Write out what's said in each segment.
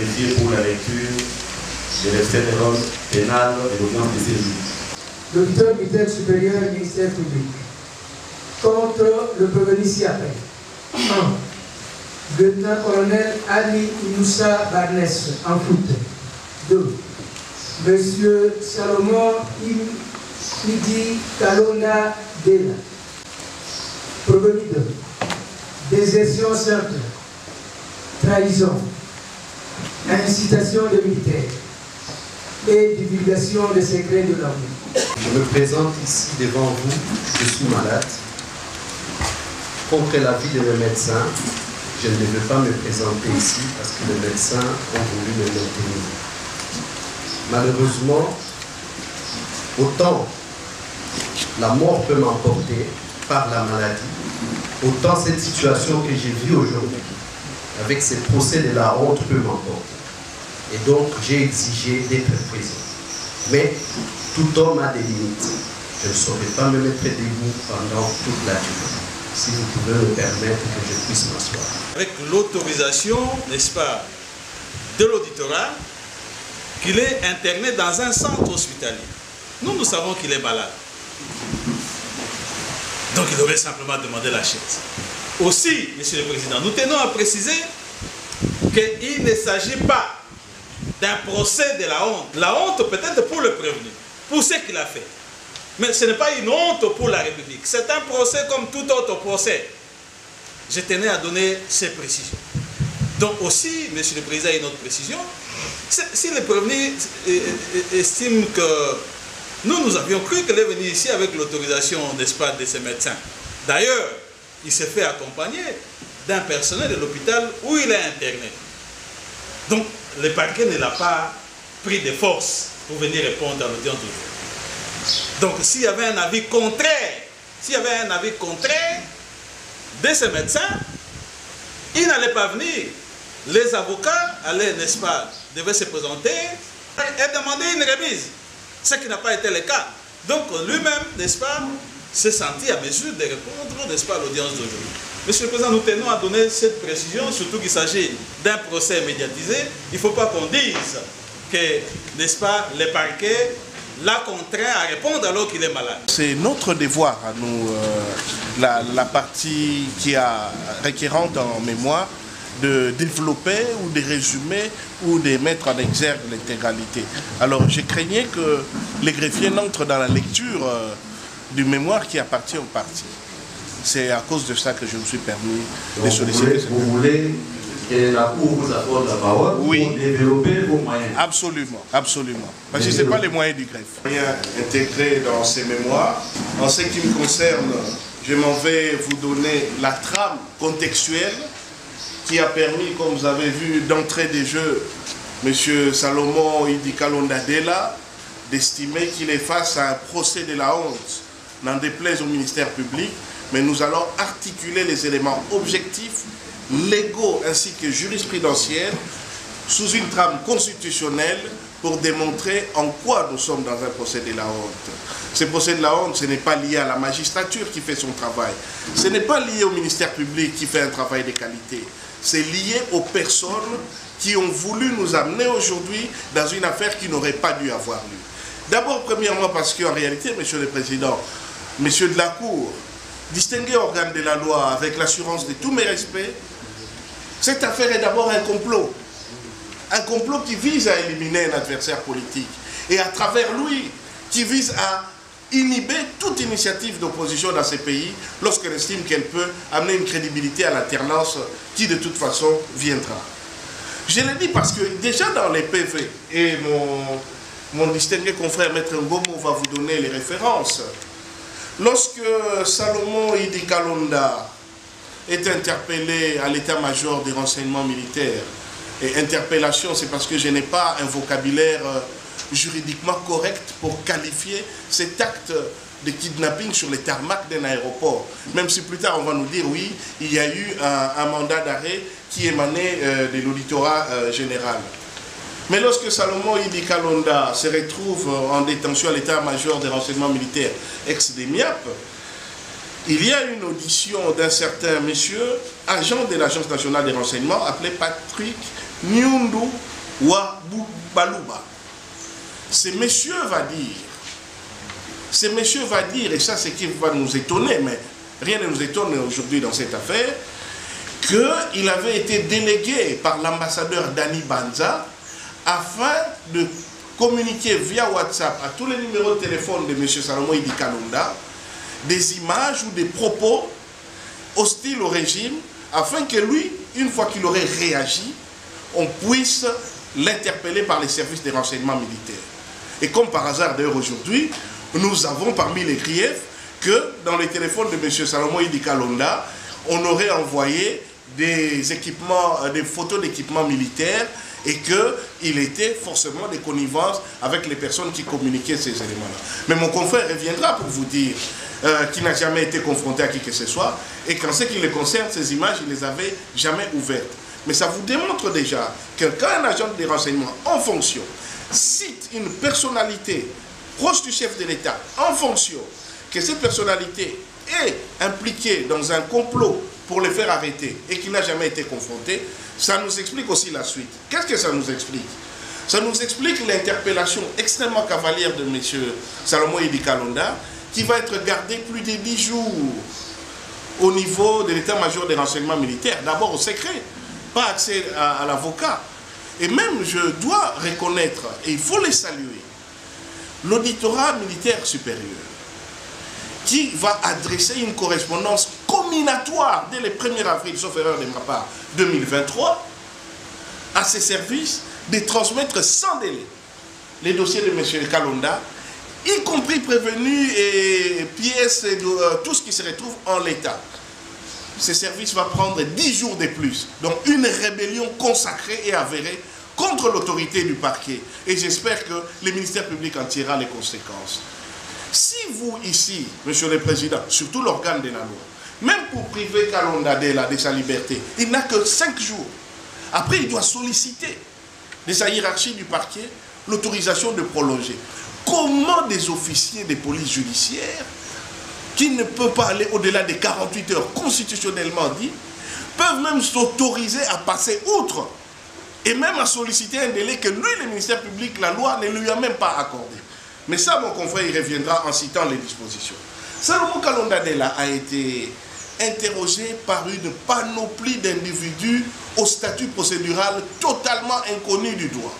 greffier pour la lecture de l'extrait de l'ordre pénal de l'audience de saisie. L'auditeur militaire supérieur du ministère public. Contre le prévenu ci-après. 1. Lieutenant-colonel Ali Moussa Barnes, en foot. 2. Monsieur Salomon Idi Kalonda Dela. Prévenu 2. Désertion simple. Trahison. Incitation de militaires. Et divulgation des secrets de l'armée. Je me présente ici devant vous, je suis malade. Contre l'avis de mes médecins, je ne veux pas me présenter ici parce que les médecins ont voulu me maintenir. Malheureusement, autant la mort peut m'emporter par la maladie, autant cette situation que j'ai vue aujourd'hui, avec ces procès de la honte, peut m'emporter. Et donc, j'ai exigé d'être présent. Mais tout homme a des limites. Je ne saurais pas me mettre debout pendant toute la durée. Si vous pouvez me permettre que je puisse m'asseoir. Avec l'autorisation, n'est-ce pas, de l'auditorat, qu'il est interné dans un centre hospitalier. Nous savons qu'il est malade. Donc il aurait simplement demandé la chaise. Aussi, Monsieur le Président, nous tenons à préciser qu'il ne s'agit pas d'un procès de la honte. La honte peut-être pour le prévenu, pour ce qu'il a fait. Mais ce n'est pas une honte pour la République. C'est un procès comme tout autre procès. Je tenais à donner ces précisions. Donc aussi, Monsieur le Président, une autre précision. Si le prévenu estime que nous avions cru qu'elle est venue ici avec l'autorisation, n'est-ce pas, de ses médecins. D'ailleurs, il s'est fait accompagner d'un personnel de l'hôpital où il est interné. Donc, le parquet ne l'a pas pris de force pour venir répondre à l'audience d'aujourd'hui. Donc, s'il y avait un avis contraire, de ces médecins, il n'allait pas venir. Les avocats allaient, n'est-ce pas, devaient se présenter et demander une remise, ce qui n'a pas été le cas. Donc, lui-même, n'est-ce pas, s'est senti à mesure de répondre, n'est-ce pas, à l'audience d'aujourd'hui. Monsieur le Président, nous tenons à donner cette précision, surtout qu'il s'agit d'un procès médiatisé. Il ne faut pas qu'on dise que, n'est-ce pas, le parquet l'a contraint à répondre alors qu'il est malade. C'est notre devoir à nous, la partie qui a requérante en mémoire, de développer ou de résumer ou de mettre en exergue l'intégralité. Alors, je craignais que les greffiers n'entrent dans la lecture du mémoire qui appartient au parti. C'est à cause de ça que je me suis permis de solliciter. Vous voulez que la Cour vous accorde la parole pour développer vos moyens? Absolument, absolument. Parce que ce n'est pas les moyens du greffe. Moyens intégrés dans ces mémoires. En ce qui me concerne, je m'en vais vous donner la trame contextuelle qui a permis, comme vous avez vu, d'entrée des jeux, M. Salomon Idi Kalonda Dela, d'estimer qu'il est face à un procès de la honte, n'en déplaise au ministère public, mais nous allons articuler les éléments objectifs, légaux ainsi que jurisprudentiels, sous une trame constitutionnelle pour démontrer en quoi nous sommes dans un procès de la honte. Ce procès de la honte, ce n'est pas lié à la magistrature qui fait son travail, ce n'est pas lié au ministère public qui fait un travail de qualité, c'est lié aux personnes qui ont voulu nous amener aujourd'hui dans une affaire qui n'aurait pas dû avoir lieu. D'abord, premièrement, parce qu'en réalité, Monsieur le Président, Messieurs de la Cour, distinguer organe de la loi avec l'assurance de tous mes respects, cette affaire est d'abord un complot. Un complot qui vise à éliminer un adversaire politique et à travers lui, qui vise à inhiber toute initiative d'opposition dans ces pays lorsqu'elle estime qu'elle peut amener une crédibilité à l'alternance qui de toute façon viendra. Je l'ai dit parce que déjà dans les PV, et mon distingué confrère Maître Ngomo va vous donner les références, lorsque Salomon Idi Kalonda est interpellé à l'état-major des renseignements militaires, et interpellation c'est parce que je n'ai pas un vocabulaire juridiquement correct pour qualifier cet acte de kidnapping sur les tarmacs d'un aéroport. Même si plus tard on va nous dire oui, il y a eu un mandat d'arrêt qui émanait de l'auditorat général. Mais lorsque Salomon Idi Kalonda se retrouve en détention à l'état-major des renseignements militaires ex-DEMIAP, il y a une audition d'un certain monsieur, agent de l'Agence nationale des renseignements, appelé Patrick Nyundu wa Baluba. Ce monsieur va dire, et ça c'est qui va nous étonner, mais rien ne nous étonne aujourd'hui dans cette affaire, qu'il avait été délégué par l'ambassadeur Dani Banza afin de communiquer via WhatsApp à tous les numéros de téléphone de M. Salomon Idi Kalonda des images ou des propos hostiles au régime, afin que lui, une fois qu'il aurait réagi, on puisse l'interpeller par les services des renseignements militaires. Et comme par hasard d'ailleurs aujourd'hui, nous avons parmi les griefs que dans les téléphones de M. Salomon Idi Kalonda, on aurait envoyé des équipements, des photos d'équipements militaires et qu'il était forcément des connivences avec les personnes qui communiquaient ces éléments-là. Mais mon confrère reviendra pour vous dire qu'il n'a jamais été confronté à qui que ce soit et qu'en ce qui le concerne, ces images, il ne les avait jamais ouvertes. Mais ça vous démontre déjà que quand un agent de renseignement en fonction cite une personnalité proche du chef de l'État en fonction, que cette personnalité est impliquée dans un complot pour le faire arrêter et qui n'a jamais été confronté, ça nous explique aussi la suite. Qu'est-ce que ça nous explique? Ça nous explique l'interpellation extrêmement cavalière de M. Salomon Idi Kalonda, qui va être gardé plus de 10 jours au niveau de l'état-major des renseignements militaires, d'abord au secret, pas accès à l'avocat. Et même, je dois reconnaître, et il faut les saluer, l'auditorat militaire supérieur, qui va adresser une correspondance combinatoire dès le 1er avril, sauf erreur de ma part, 2023, à ces services, de transmettre sans délai les dossiers de M. Kalonda, y compris prévenus et pièces, et tout ce qui se retrouve en l'état. Ce service va prendre 10 jours de plus. Donc une rébellion consacrée et avérée contre l'autorité du parquet. Et j'espère que le ministère public en tirera les conséquences. Si vous ici, Monsieur le Président, surtout l'organe de la loi, même pour priver Kalonda de sa liberté, il n'a que 5 jours. Après, il doit solliciter de sa hiérarchie du parquet l'autorisation de prolonger. Comment des officiers de police judiciaire, qui ne peuvent pas aller au-delà des 48 heures constitutionnellement dit, peuvent même s'autoriser à passer outre et même à solliciter un délai que lui, le ministère public, la loi ne lui a même pas accordé. Mais ça, mon confrère, il reviendra en citant les dispositions. Salomon Kalonda a été interrogé par une panoplie d'individus au statut procédural totalement inconnu du droit.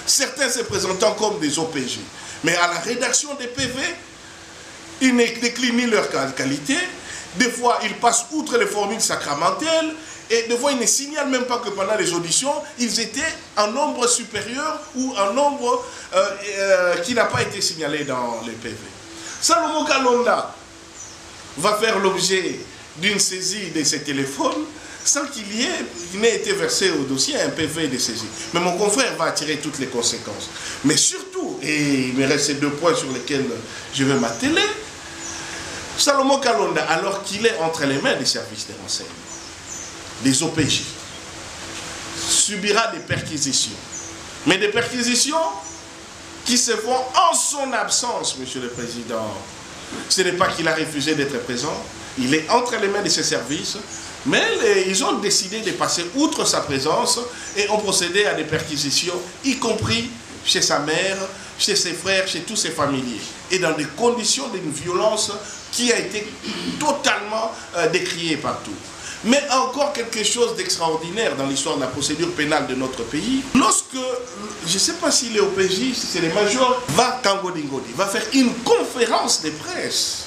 Certains se présentant comme des OPJ. Mais à la rédaction des PV, ils ne déclinent ni leur qualité. Des fois, ils passent outre les formules sacramentelles. Et des fois, ils ne signalent même pas que pendant les auditions, ils étaient en nombre supérieur ou en nombre qui n'a pas été signalé dans les PV. Salomon Kalonda va faire l'objet d'une saisie de ses téléphones sans qu'il n'ait été versé au dossier un PV de saisie. Mais mon confrère va tirer toutes les conséquences. Mais surtout, et il me reste ces 2 points sur lesquels je vais m'atteler, Salomon Kalonda, alors qu'il est entre les mains des services de renseignement, des OPJ, subira des perquisitions. Mais des perquisitions qui se font en son absence, Monsieur le Président. Ce n'est pas qu'il a refusé d'être présent, il est entre les mains de ses services, mais ils ont décidé de passer outre sa présence et ont procédé à des perquisitions, y compris chez sa mère, chez ses frères, chez tous ses familiers, et dans des conditions d'une violence qui a été totalement décriée partout. Mais encore quelque chose d'extraordinaire dans l'histoire de la procédure pénale de notre pays. Lorsque, je ne sais pas si les OPJ, si c'est les majors, va faire une conférence de presse,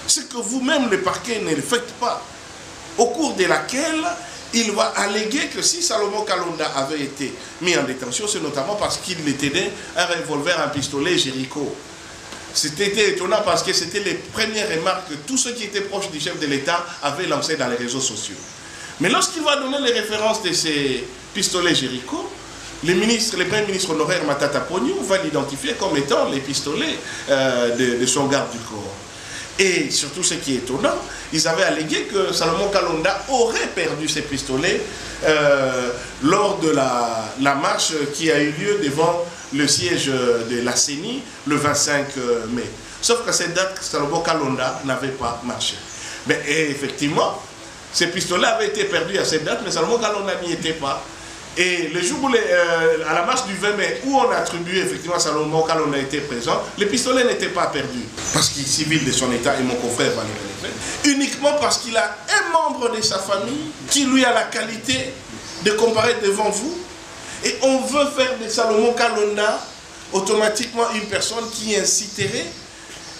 ce que vous-même, le parquet, ne le faites pas, au cours de laquelle il va alléguer que si Salomon Kalonda avait été mis en détention, c'est notamment parce qu'il détenait un revolver, un pistolet Jericho. C'était étonnant parce que c'était les premières remarques que tous ceux qui étaient proches du chef de l'État avaient lancées dans les réseaux sociaux. Mais lorsqu'il va donner les références de ces pistolets Jericho, le premier ministre honoraire Matata Pognou va l'identifier comme étant les pistolets de son garde du corps. Et surtout, ce qui est étonnant, ils avaient allégué que Salomon Kalonda aurait perdu ses pistolets lors de la marche qui a eu lieu devant le siège de la CENI le 25 mai. Sauf qu'à cette date, Salomon Kalonda n'avait pas marché. Mais effectivement, ces pistolets avaient été perdus à cette date, mais Salomon Kalonda n'y était pas. Et le jour où à la marche du 20 mai, où on a attribué effectivement à Salomon quand on a été présent, les pistolets n'étaient pas perdus. Parce qu'il est civil de son état et mon confrère va le relever. Uniquement parce qu'il a un membre de sa famille qui lui a la qualité de comparaître devant vous. Et on veut faire de Salomon Kalonda automatiquement une personne qui inciterait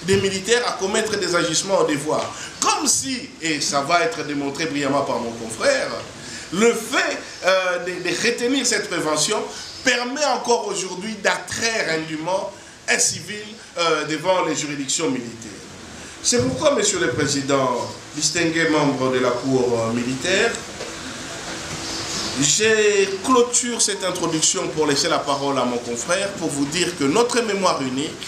des militaires à commettre des agissements au devoir. Comme si, et ça va être démontré brillamment par mon confrère, le fait de retenir cette prévention permet encore aujourd'hui d'attraire indûment un civil devant les juridictions militaires. C'est pourquoi, Monsieur le Président, distingué membre de la Cour militaire, j'ai clôture cette introduction pour laisser la parole à mon confrère pour vous dire que notre mémoire unique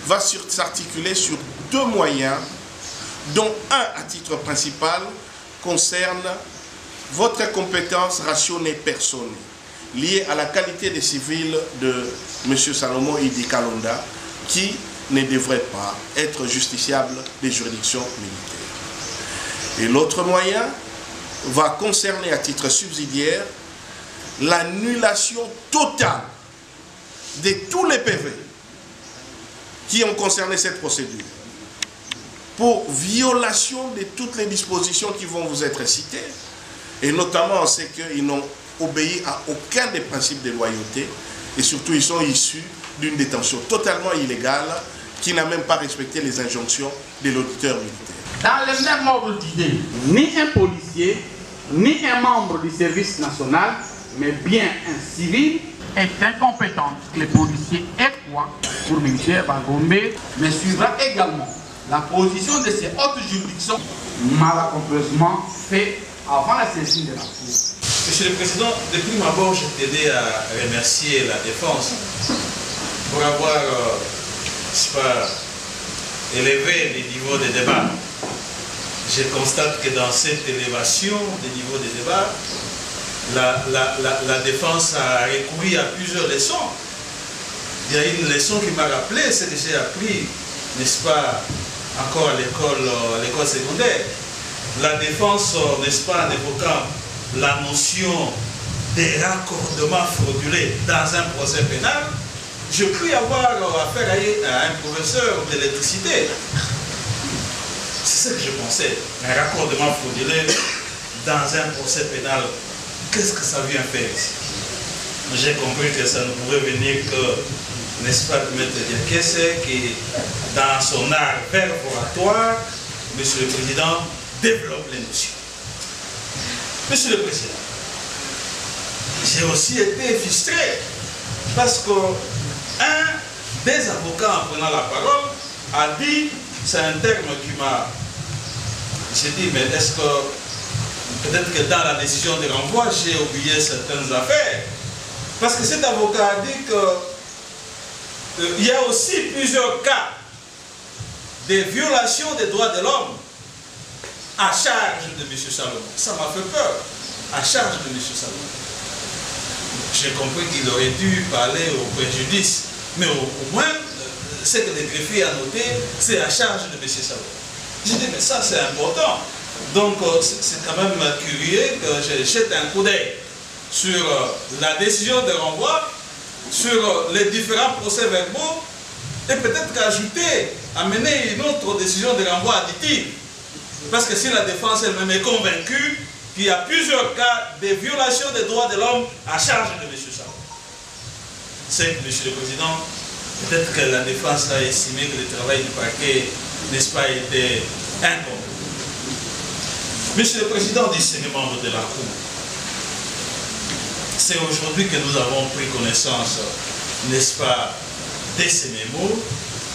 va s'articuler sur deux moyens, dont un à titre principal concerne votre compétence rationnée personnelle, liée à la qualité des civils de M. Salomon Idi Kalonda, qui ne devrait pas être justiciable des juridictions militaires. Et l'autre moyen va concerner à titre subsidiaire l'annulation totale de tous les PV qui ont concerné cette procédure pour violation de toutes les dispositions qui vont vous être citées, et notamment on sait qu'ils n'ont obéi à aucun des principes de loyauté, et surtout ils sont issus d'une détention totalement illégale qui n'a même pas respecté les injonctions de l'auditeur militaire. Dans le même ordre d'idée, ni un policier, ni un membre du service national, mais bien un civil, est incompétent. Les policiers et quoi pour militaire Bagombe, mais suivra également la position de ces autres juridictions malencontreusement fait avant la saisine de la Cour. Monsieur le Président, depuis ma abord, je tenais à remercier la défense pour avoir élevé les niveaux de débat. Je constate que dans cette élévation des niveaux de débat, la défense a recouru à plusieurs leçons. Il y a une leçon qui m'a rappelé ce que j'ai appris, n'est-ce pas, encore à l'école secondaire. La défense, n'est-ce pas, en évoquant la notion des raccordements fraudulés dans un procès pénal, je pris avoir affaire à un professeur d'électricité. C'est ce que je pensais, un raccordement fraudulé dans un procès pénal. Qu'est-ce que ça vient faire ici? J'ai compris que ça ne pouvait venir que, n'est-ce pas, de Maître Diakese, qui, dans son art perforatoire, Monsieur le Président, développe les notions. Monsieur le Président, j'ai aussi été frustré parce qu'un des avocats, en prenant la parole, a dit, c'est un terme qui m'a... J'ai dit, mais est-ce que peut-être que dans la décision de renvoi, j'ai oublié certaines affaires? Parce que cet avocat a dit qu'il y a aussi plusieurs cas de violation des droits de l'homme à charge de M. Salomon. Ça m'a fait peur. À charge de M. Salomon. J'ai compris qu'il aurait dû parler au préjudice. Mais au moins, ce que le greffier a noté, c'est à charge de M. Salomon. J'ai dit, mais ça c'est important. Donc c'est quand même curieux que je jette un coup d'œil sur la décision de renvoi, sur les différents procès-verbaux, et peut-être qu'ajouter, amener une autre décision de renvoi additive. Parce que si la défense elle-même est convaincue qu'il y a plusieurs cas de violation des droits de l'homme à charge de M. Salomon. C'est que, M. le Président, peut-être que la défense a estimé que le travail du parquet, n'est-ce pas, était incomplet. Monsieur le Président, discernement de la Cour, c'est aujourd'hui que nous avons pris connaissance, n'est-ce pas, de ces mémos,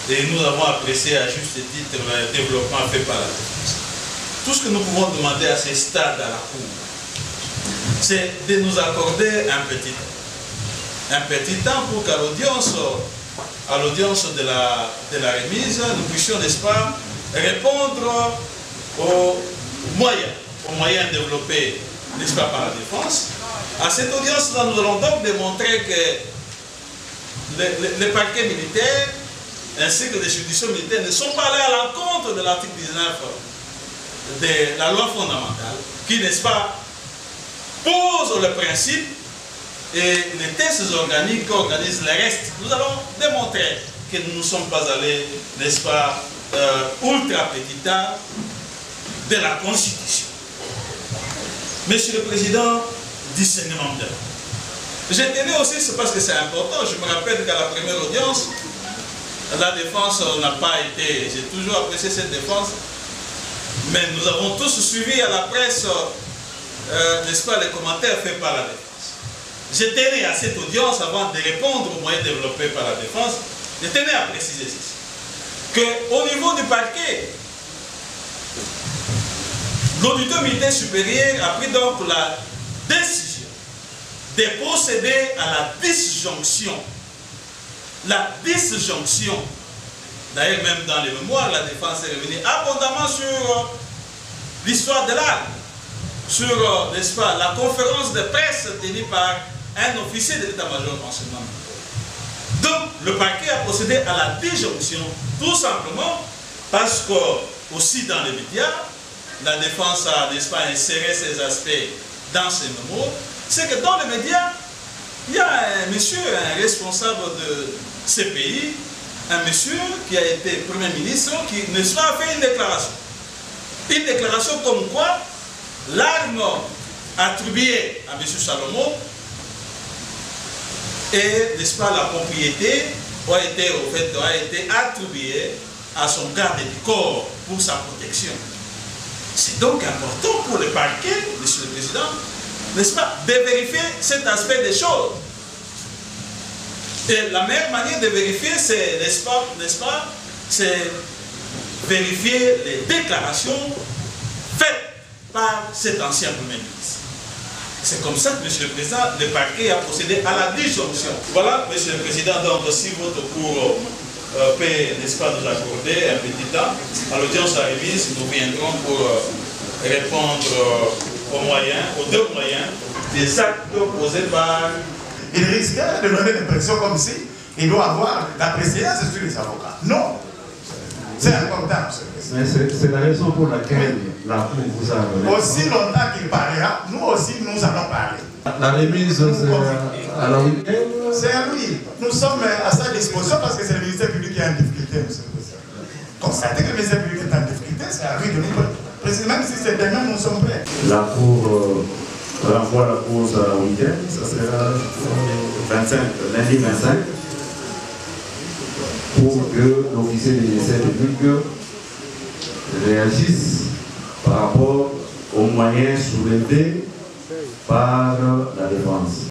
et nous avons apprécié à juste titre le développement fait par la défense. Tout ce que nous pouvons demander à ce stade à la Cour, c'est de nous accorder un petit temps. Un petit temps pour qu'à l'audience de la remise, nous puissions, n'est-ce pas, répondre aux moyens développés, n'est-ce pas, par la défense. À cette audience-là, nous allons donc démontrer que les parquets militaires ainsi que les juridictions militaires ne sont pas allés à l'encontre de l'article 19 de la loi fondamentale qui, n'est-ce pas, pose le principe et les tests organiques organisent le reste. Nous allons démontrer que nous ne sommes pas allés, n'est-ce pas, ultra petita de la Constitution. Monsieur le Président, discernement d'œuvre. Je tenais aussi, c'est parce que c'est important, je me rappelle qu'à la première audience, la défense n'a pas été, j'ai toujours apprécié cette défense, mais nous avons tous suivi à la presse, n'est-ce pas, les commentaires faits par la défense. Je tenais à cette audience, avant de répondre aux moyens développés par la défense, je tenais à préciser ceci, qu'au niveau du parquet, l'auditeur militaire supérieur a pris donc la décision de procéder à la disjonction. La disjonction. D'ailleurs, même dans les mémoires, la défense est revenue abondamment sur l'histoire de l'arme, sur, n'est-ce pas, la conférence de presse tenue par un officier de l'état-major de renseignement. Donc, le parquet a procédé à la disjonction, tout simplement parce que, aussi dans les médias, la défense a, n'est-ce pas, inséré ces aspects dans ses mémoires. C'est que dans les médias, il y a un monsieur, un responsable de ce pays, un monsieur qui a été Premier ministre, qui, n'est-ce pas, a fait une déclaration. Une déclaration comme quoi l'arme attribuée à M. Salomon et, n'est-ce pas, la propriété a été attribuée à son garde du corps pour sa protection. C'est donc important pour le parquet, Monsieur le Président, n'est-ce pas, de vérifier cet aspect des choses. Et la meilleure manière de vérifier, c'est, n'est-ce pas, c'est vérifier les déclarations faites par cet ancien Premier ministre. C'est comme ça que, Monsieur le Président, le parquet a procédé à la disjonction. Voilà, Monsieur le Président, donc si votre cours peut, n'est-ce pas, nous accorder un petit temps, à l'audience à remise, nous viendrons pour répondre aux deux moyens des actes posés par... Il risque de donner l'impression comme si il doit avoir la préséance sur les avocats. Non. C'est important, mais c'est la raison pour laquelle la Cour vous a donné. Aussi longtemps qu'il parlera, nous aussi nous allons parler. La remise, c'est à la week-end. C'est à lui. Nous sommes à sa disposition parce que c'est le ministère public qui est en difficulté, monsieur le Président. Constatez que le ministère public est en difficulté, c'est à lui de nous préciser, même si c'est demain, nous sommes prêts. La Cour renvoie la cause à la week-end, ça sera lundi 25, pour que l'officier du ministère public réagisse par rapport aux moyens soulevés par la défense.